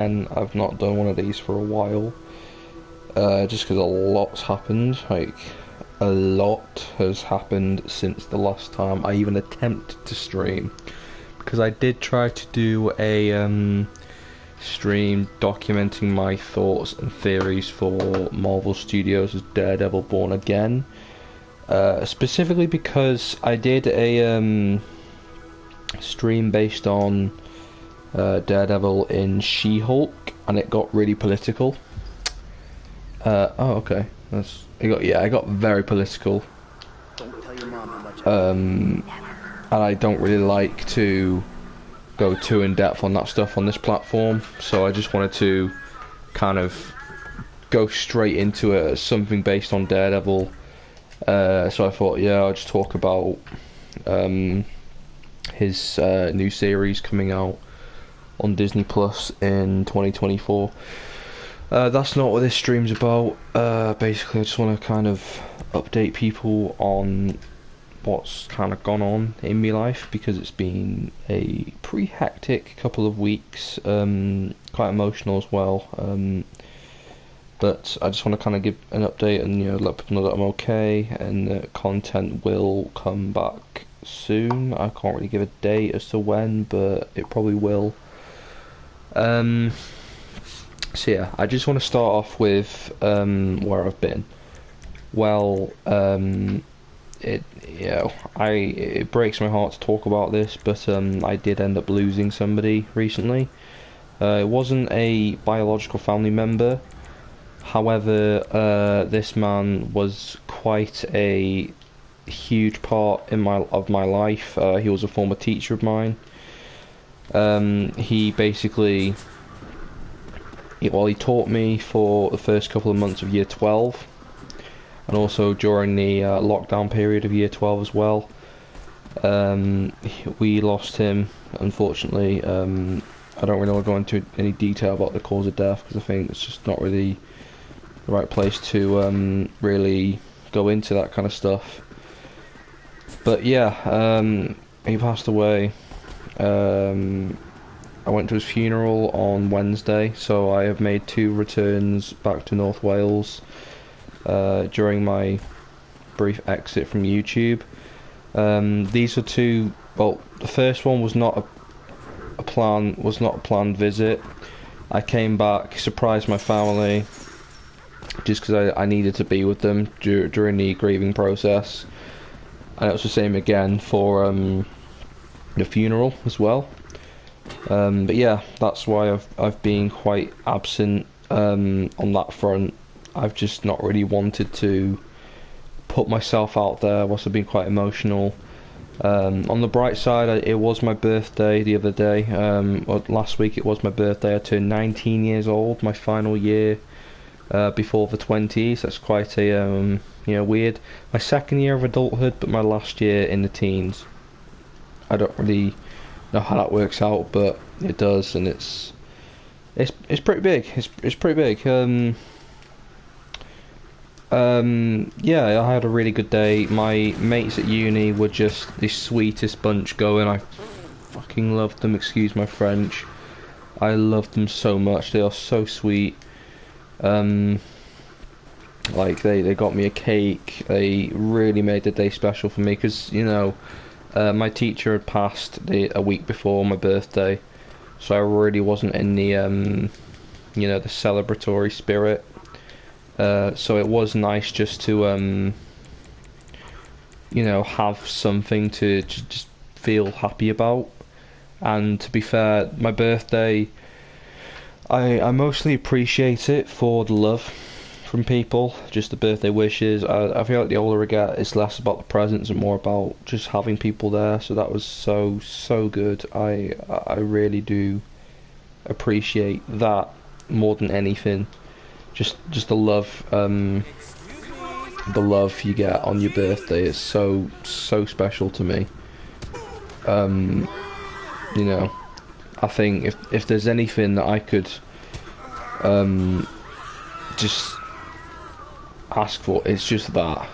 and I've not done one of these for a while, just because a lot's happened. Like, a lot has happened since the last time I even attempted to stream. Because I did try to do a stream documenting my thoughts and theories for Marvel Studios' Daredevil Born Again. Specifically because I did a stream based on Daredevil in She-Hulk, and it got really political. Oh, okay. It got very political. Don't tell your mom how much And I don't really like to go too in depth on that stuff on this platform, so I just wanted to kind of go straight into it as something based on Daredevil. So I thought, yeah, I'll just talk about his new series coming out on Disney Plus in 2024. That's not what this stream's about. Basically, I just want to kind of update people on what's kind of gone on in my life, because it's been a pretty hectic couple of weeks, quite emotional as well. But I just want to kind of give an update and, you know, let people know that I'm okay, and that content will come back soon. I can't really give a date as to when, but it probably will. So yeah, I just want to start off with where I've been. Well, it breaks my heart to talk about this, but I did end up losing somebody recently. It wasn't a biological family member. However, this man was quite a huge part of my life. He was a former teacher of mine. He basically, he taught me for the first couple of months of year 12, and also during the lockdown period of year 12 as well. We lost him, unfortunately. I don't really want to go into any detail about the cause of death, because I think it's just not really the right place to really go into that kind of stuff. But yeah, he passed away. I went to his funeral on Wednesday, so I have made 2 returns back to North Wales during my brief exit from YouTube. These are 2. Well, the first one was not a planned visit. I came back, surprised my family, just because I needed to be with them during the grieving process, and it was the same again for the funeral as well. But yeah, that's why I've been quite absent on that front. I've just not really wanted to put myself out there whilst I've been quite emotional. On the bright side, it was my birthday the other day. Last week it was my birthday. I turned 19 years old, my final year before the 20s. That's quite a weird. My second year of adulthood, but my last year in the teens. I don't really know how that works out, but it does, and it's pretty big. It's pretty big. Yeah, I had a really good day. My mates at uni were just the sweetest bunch going. I fucking loved them, excuse my French. I loved them so much. They are so sweet. Like, they got me a cake. They really made the day special for me, because, you know, my teacher had passed a week before my birthday, so I really wasn't in the the celebratory spirit. So it was nice just to have something to just feel happy about. And to be fair, my birthday, I mostly appreciate it for the love from people, just the birthday wishes. I feel like the older I get, it's less about the presents and more about just having people there. So that was so good. I really do appreciate that more than anything. Just the love you get on your birthday is so special to me. I think if there's anything that I could just ask for, it's just that.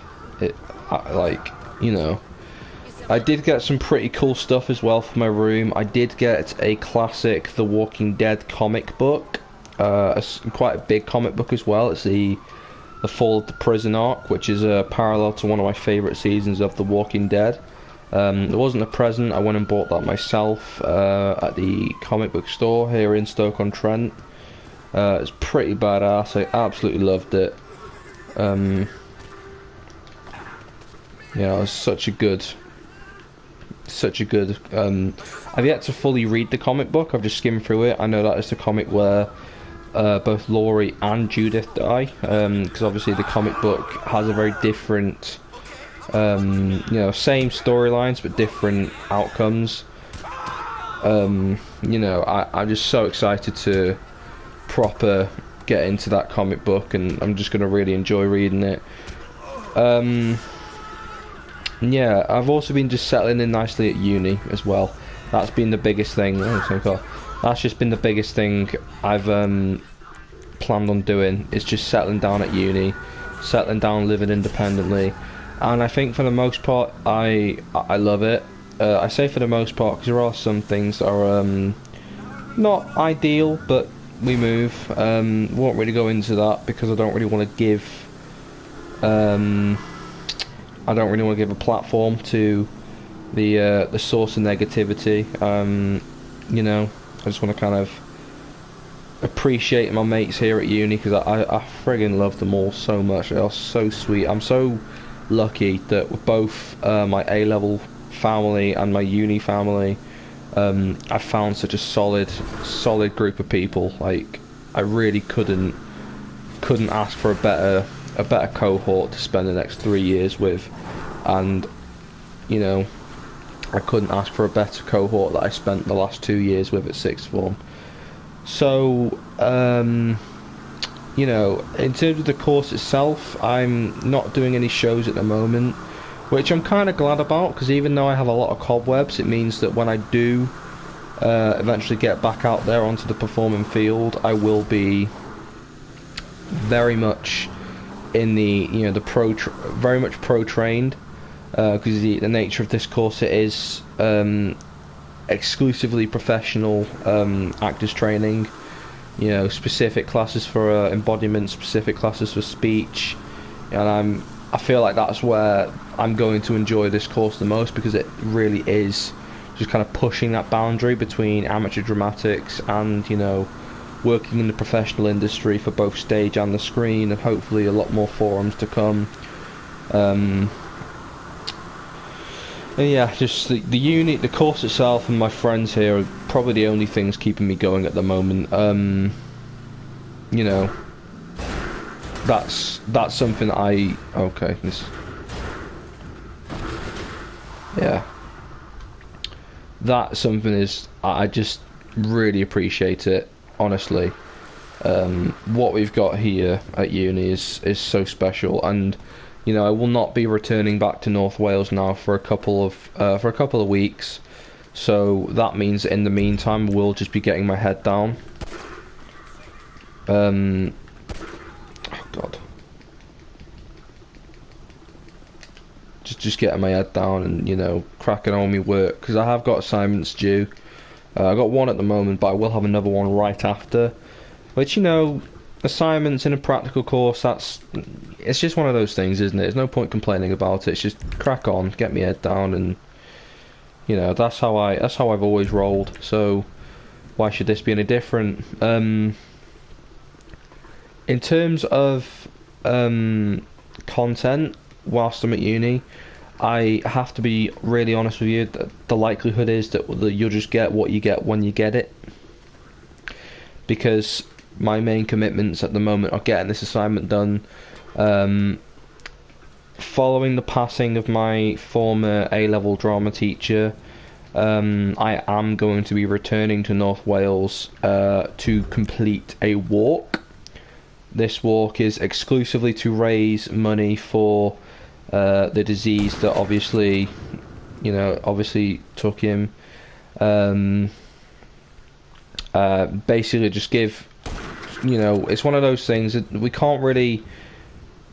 I did get some pretty cool stuff as well for my room. I did get a classic The Walking Dead comic book, quite a big comic book as well. It's the Fall of the Prison arc, which is a parallel to one of my favourite seasons of The Walking Dead. It wasn't a present. I went and bought that myself at the comic book store here in Stoke-on-Trent. It's pretty badass. I absolutely loved it. Yeah, it was such a good. I've yet to fully read the comic book. I've just skimmed through it. I know that is the comic where both Laurie and Judith die, because obviously the comic book has a very different, same storylines but different outcomes. I'm just so excited to proper get into that comic book, and I'm just going to really enjoy reading it. Yeah, I've also been just settling in nicely at uni as well. That's been the biggest thing. That's just been the biggest thing I've planned on doing. Is just settling down at uni, settling down, living independently, and I think for the most part I love it. I say for the most part because there are some things that are not ideal, but we move. Won't really go into that because I don't really want to give. I don't really want to give a platform to the source of negativity. I just want to kind of appreciate my mates here at uni because I friggin' love them all so much. They are so sweet. I'm so lucky that with both my A-level family and my uni family, I found such a solid group of people. Like, I really couldn't ask for a better cohort to spend the next 3 years with, and I couldn't ask for a better cohort that I spent the last 2 years with at sixth form. So in terms of the course itself, I'm not doing any shows at the moment, which I'm kind of glad about, because even though I have a lot of cobwebs, it means that when I do eventually get back out there onto the performing field, I will be very much in the very much pro trained, because the nature of this course, it is exclusively professional actors training. Specific classes for embodiment, specific classes for speech, and I feel like that's where I'm going to enjoy this course the most, because it really is just kind of pushing that boundary between amateur dramatics and working in the professional industry for both stage and the screen, and hopefully a lot more forums to come. And yeah, just the course itself and my friends here are probably the only things keeping me going at the moment. That's something that's something I just really appreciate it, honestly. What we've got here at uni is so special, and I will not be returning back to North Wales now for a couple of weeks. So that means in the meantime we'll just be getting my head down. Oh God. Just getting my head down and cracking on my work, because I have got assignments due. I got one at the moment, but I will have another one right after. Which assignments in a practical course, it's just one of those things, isn't it? There's no point complaining about it. It's just crack on, get my head down, and that's how I've always rolled. So why should this be any different? In terms of content, whilst I'm at uni, I have to be really honest with you. The likelihood is that you'll just get what you get when you get it, because my main commitments at the moment are getting this assignment done. Following the passing of my former A-level drama teacher, I am going to be returning to North Wales to complete a walk. This walk is exclusively to raise money for the disease that obviously took him. Basically just give, it's one of those things that we can't really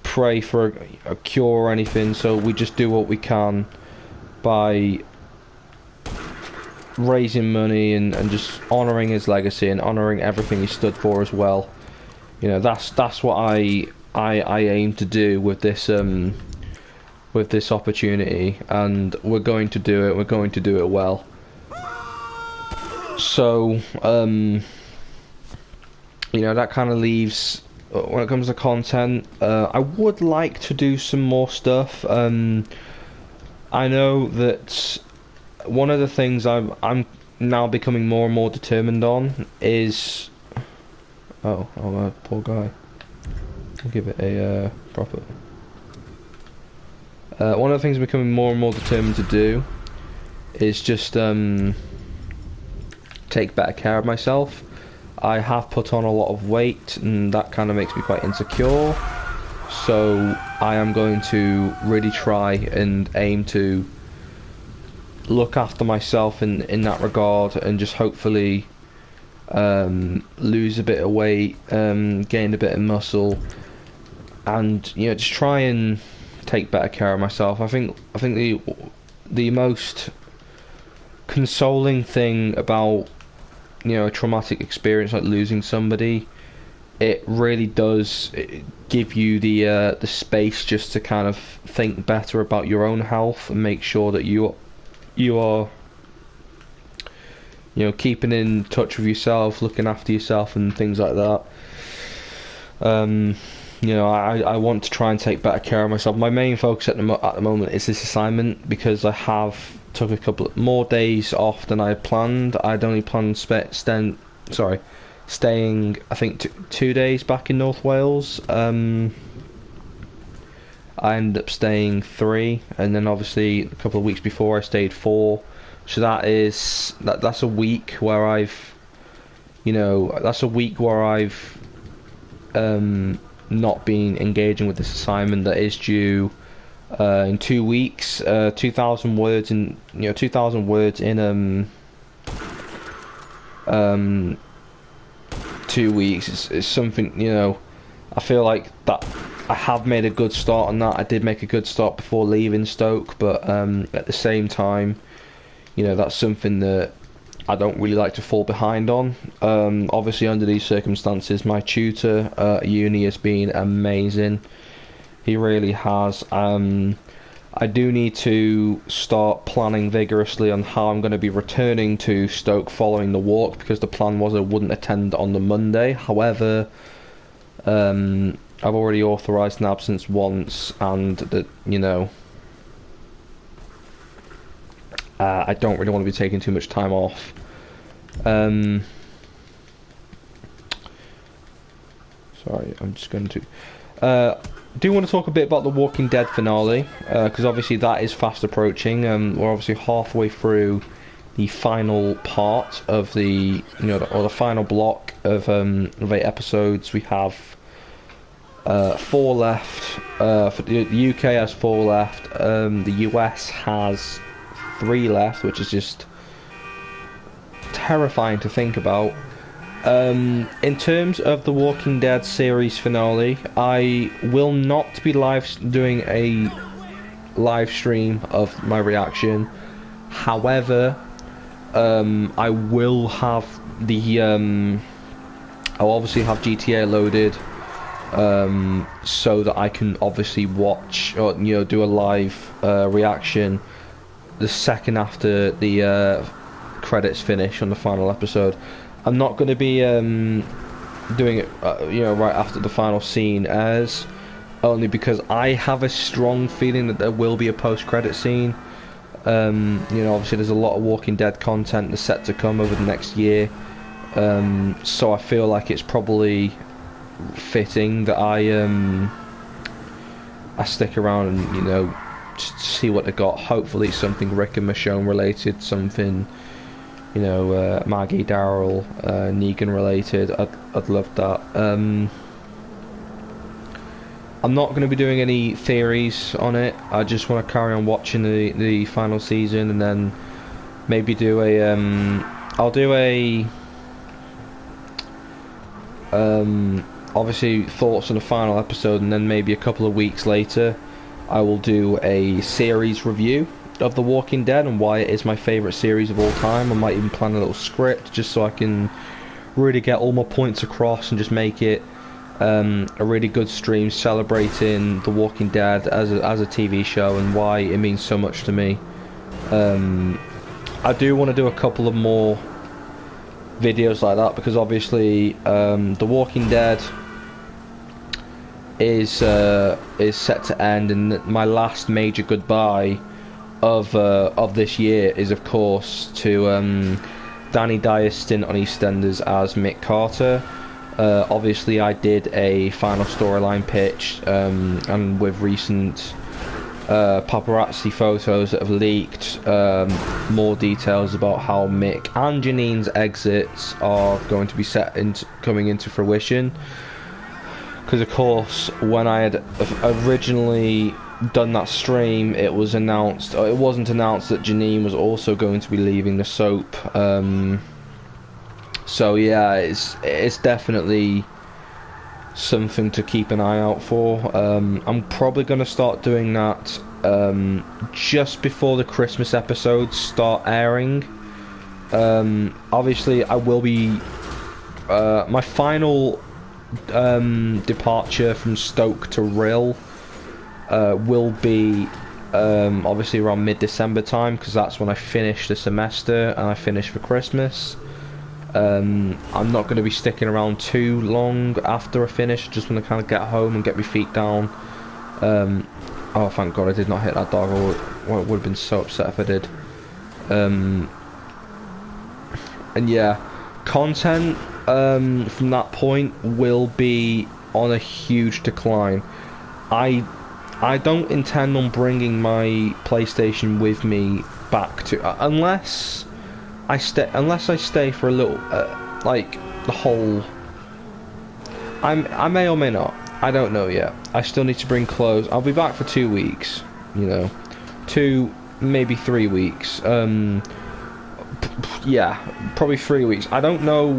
pray for a cure or anything, so we just do what we can by raising money and just honouring his legacy and honouring everything he stood for as well. You know, that's what I aim to do with this opportunity, and we're going to do it. We're going to do it well. So, you know, that kind of leaves, when it comes to content, I would like to do some more stuff. I know that one of the things I'm now becoming more and more determined on is... Oh, poor guy. I'll give it a proper... one of the things I'm becoming more and more determined to do is just take better care of myself. I have put on a lot of weight, and that kind of makes me quite insecure. So I am going to really try and aim to look after myself in that regard, and just hopefully lose a bit of weight, gain a bit of muscle, and you know, just try and take better care of myself. I think the most consoling thing about, you know, a traumatic experience like losing somebody, it really does give you the space just to kind of think better about your own health and make sure that you are, you know, keeping in touch with yourself, looking after yourself and things like that. You know, I want to try and take better care of myself. My main focus at the moment is this assignment, because I have took a couple more days off than I had planned. I'd only planned staying I think 2 days back in North Wales. I ended up staying 3, and then obviously a couple of weeks before I stayed 4. So that's a week where I've, you know, not been engaging with this assignment that is due in 2 weeks. 2,000 words in, you know, 2,000 words in 2 weeks is something, you know. I feel like that I have made a good start on that. I did make a good start before leaving Stoke, but at the same time, you know, that's something that I don't really like to fall behind on. Obviously, under these circumstances, my tutor at uni has been amazing. He really has. I do need to start planning vigorously on how I'm going to be returning to Stoke following the walk, because the plan was I wouldn't attend on the Monday. However, I've already authorised an absence once, and that, you know, I don't really want to be taking too much time off. Sorry, I'm just going to... do want to talk a bit about the Walking Dead finale, because obviously that is fast approaching. We're obviously halfway through the final part of the, you know, or the final block of 8 episodes. We have 4 left. For the UK has 4 left. The US has 3 left, which is just terrifying to think about. In terms of the Walking Dead series finale, I will not be doing a live stream of my reaction. However, I will have I'll obviously have GTA loaded, so that I can obviously watch, or, you know, do a live reaction the second after the credits finish on the final episode. I'm not going to be doing it, you know, right after the final scene airs, only because I have a strong feeling that there will be a post-credit scene. You know, obviously there's a lot of Walking Dead content that's set to come over the next year, so I feel like it's probably fitting that I stick around and, you know, just see what they got. Hopefully it's something Rick and Michonne related, something, you know, Maggie, Daryl, Negan related. I'd love that. I'm not going to be doing any theories on it. I just want to carry on watching the final season, and then maybe do a I'll do a obviously thoughts on the final episode, and then maybe a couple of weeks later I will do a series review of The Walking Dead and why it is my favourite series of all time. I might even plan a little script just so I can really get all my points across and just make it a really good stream celebrating The Walking Dead as a TV show and why it means so much to me. I do want to do a couple of more videos like that because obviously The Walking Dead is set to end, and my last major goodbye of this year is of course to Danny Dyer's stint on EastEnders as Mick Carter. Obviously I did a final storyline pitch, and with recent paparazzi photos that have leaked more details about how Mick and Janine's exits are going to be coming into fruition. Because of course, when I had originally done that stream, it was announced, or it wasn't announced, that Janine was also going to be leaving the soap. So yeah, it's definitely something to keep an eye out for. I'm probably going to start doing that just before the Christmas episodes start airing. Obviously, I will be my final departure from Stoke to Rill will be obviously around mid-December time, because that's when I finish the semester and I finish for Christmas. I'm not going to be sticking around too long after I finish. Just want to kind of get home and get my feet down. Oh, thank God I did not hit that dog. I would have been so upset if I did. And yeah, content from that point will be on a huge decline. I don't intend on bringing my PlayStation with me back to unless I stay for a little like the whole. I may or may not. I don't know yet. I still need to bring clothes. I'll be back for 2 weeks. You know, 2 maybe 3 weeks. Yeah, probably 3 weeks. I don't know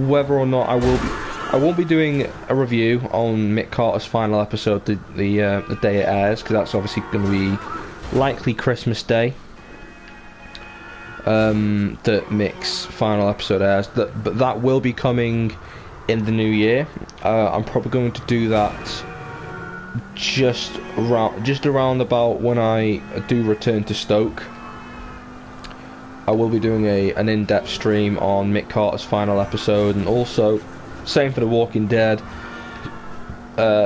whether or not I won't be doing a review on Mick Carter's final episode the day it airs, because that's obviously going to be likely Christmas Day. That Mick's final episode airs. But that will be coming in the new year. I'm probably going to do that just around about when I do return to Stoke. I will be doing an in-depth stream on Mick Carter's final episode, and also same for The Walking Dead.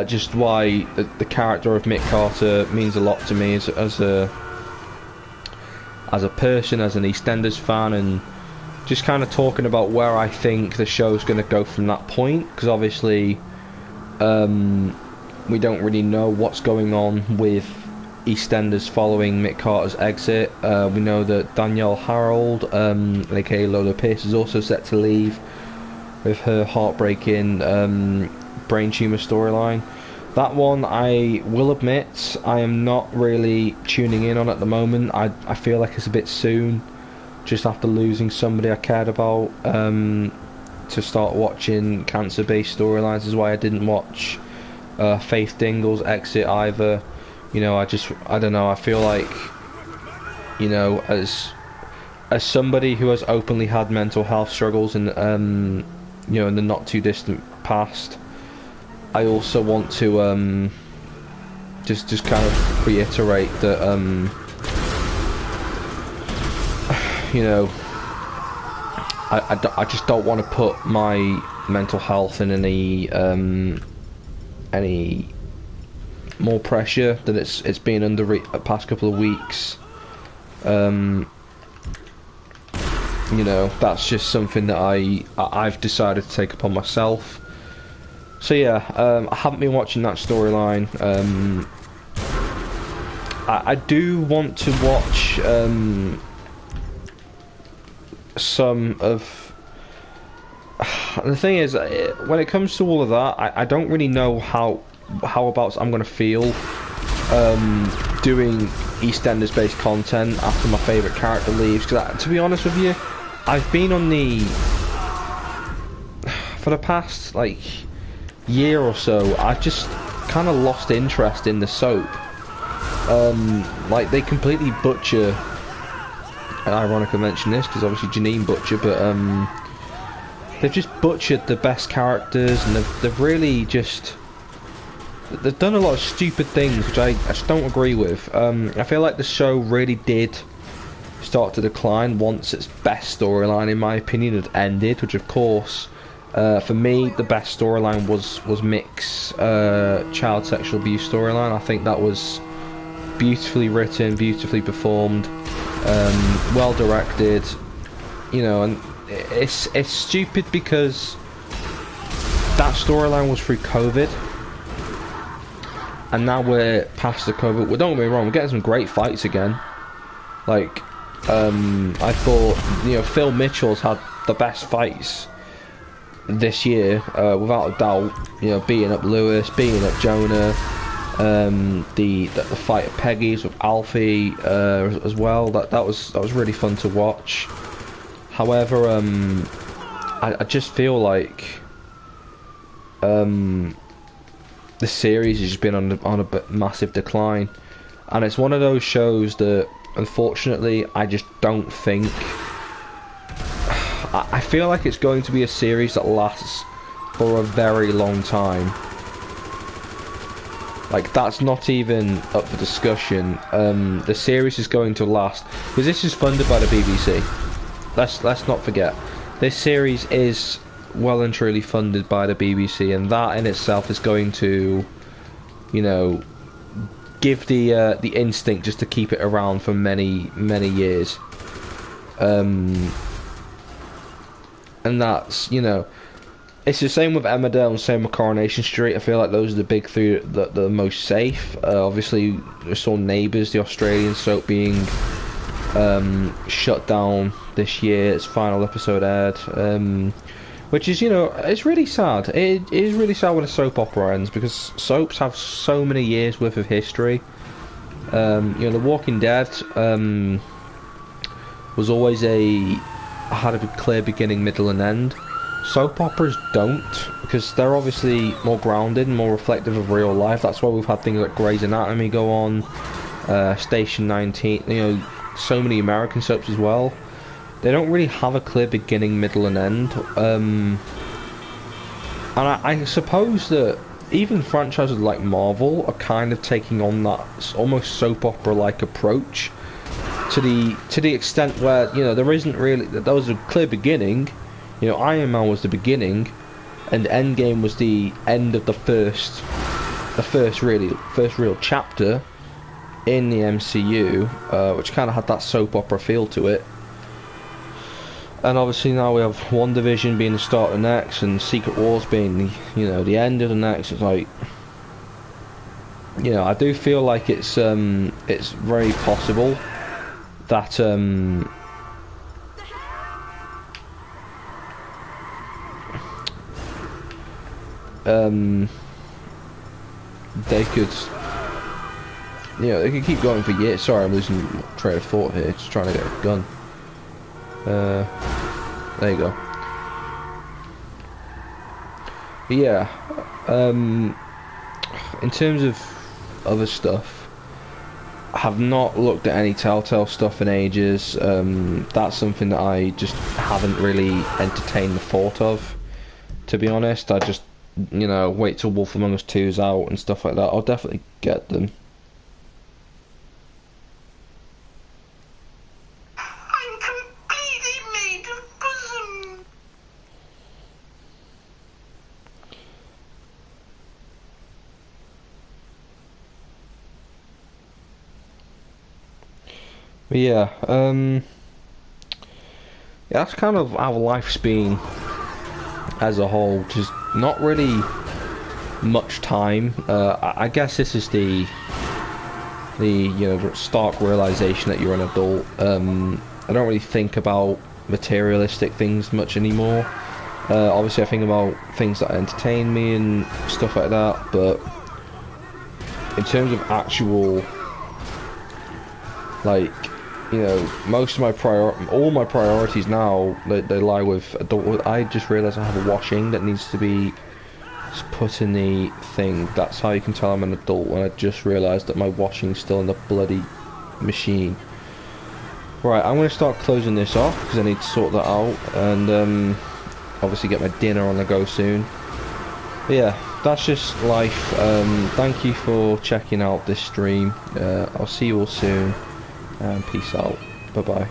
Just why the character of Mick Carter means a lot to me as a person, as an EastEnders fan, and just kind of talking about where I think the show's going to go from that point, because obviously we don't really know what's going on with EastEnders following Mick Carter's exit. We know that Danielle Harold, aka Lola Pierce, is also set to leave with her heartbreaking brain tumour storyline. That one, I will admit, I am not really tuning in on at the moment. I feel like it's a bit soon, just after losing somebody I cared about, to start watching cancer-based storylines. Is why I didn't watch Faith Dingle's exit either. You know, I don't know, I feel like, you know, as somebody who has openly had mental health struggles in, you know, in the not too distant past, I also want to just kind of reiterate that you know, I just don't want to put my mental health in any more pressure than it's been under the past couple of weeks. You know, that's just something that I've decided to take upon myself. So yeah, I haven't been watching that storyline. I do want to watch some of. The thing is, when it comes to all of that, I don't really know how about I'm gonna feel doing EastEnders based content after my favourite character leaves. Because to be honest with you, I've been on for the past like year or so, I've just kind of lost interest in the soap. like they completely butcher. And ironic I mention this because obviously Janine butcher, but they've just butchered the best characters, and they've really just they've done a lot of stupid things which I just don't agree with. I feel like the show really did start to decline once its best storyline, in my opinion, had ended, which of course, for me, the best storyline was Mick's child sexual abuse storyline. I think that was beautifully written, beautifully performed, well directed, you know, and it's stupid because that storyline was through COVID, and now we're past the COVID. Well, don't get me wrong, we're getting some great fights again. Like, I thought, you know, Phil Mitchell's had the best fights this year, without a doubt. You know, beating up Lewis, beating up Jonah, the fight at Peggy's with Alfie as well. That was really fun to watch. However, I just feel like the series has been on a massive decline, and it's one of those shows that, unfortunately, I just don't think. I feel like it's going to be a series that lasts for a very long time. Like, that's not even up for discussion. The series is going to last because this is funded by the BBC. Let's not forget, this series is well and truly funded by the BBC, and that in itself is going to, you know, give the instinct just to keep it around for many years. And that's, you know, it's the same with Emmerdale and same with Coronation Street. I feel like those are the big three that are most safe. Obviously, we saw Neighbours, the Australian soap, being shut down this year. Its final episode aired, which is, you know, it's really sad. It is really sad when a soap opera ends, because soaps have so many years worth of history. You know, The Walking Dead was always had a clear beginning, middle and end. Soap operas don't, because they're obviously more grounded and more reflective of real life. That's why we've had things like Grey's Anatomy go on, Station 19, you know, so many American soaps as well. They don't really have a clear beginning, middle and end. And I suppose that even franchises like Marvel are kind of taking on that almost soap opera like approach, to the extent where, you know, there isn't really, there was a clear beginning. You know, Iron Man was the beginning, and Endgame was the end of the first real chapter in the MCU, which kind of had that soap opera feel to it. And obviously now we have WandaVision being the start of the next, and Secret Wars being the, you know, the end of the next. It's like, you know, I do feel like it's very possible that they could, you know, they could keep going for years. Sorry, I'm losing train of thought here, just trying to get a gun. There you go. But yeah, in terms of other stuff, I have not looked at any Telltale stuff in ages. That's something that I just haven't really entertained the thought of, to be honest. I just, you know, wait till Wolf Among Us 2's out and stuff like that. I'll definitely get them. I'm completely made of bosom. But yeah, that's kind of how life's been as a whole. Just not really much time. I guess this is the you know, stark realization that you're an adult. I don't really think about materialistic things much anymore. Obviously I think about things that entertain me and stuff like that, but in terms of actual, like, you know, most of my all my priorities now, they lie with adult. I just realised I have a washing that needs to be Just put in the thing. That's how you can tell I'm an adult, when I just realised that my washing's still in the bloody machine. Right, I'm going to start closing this off because I need to sort that out, and obviously get my dinner on the go soon. But yeah, that's just life. Thank you for checking out this stream. I'll see you all soon, and peace out. Bye bye.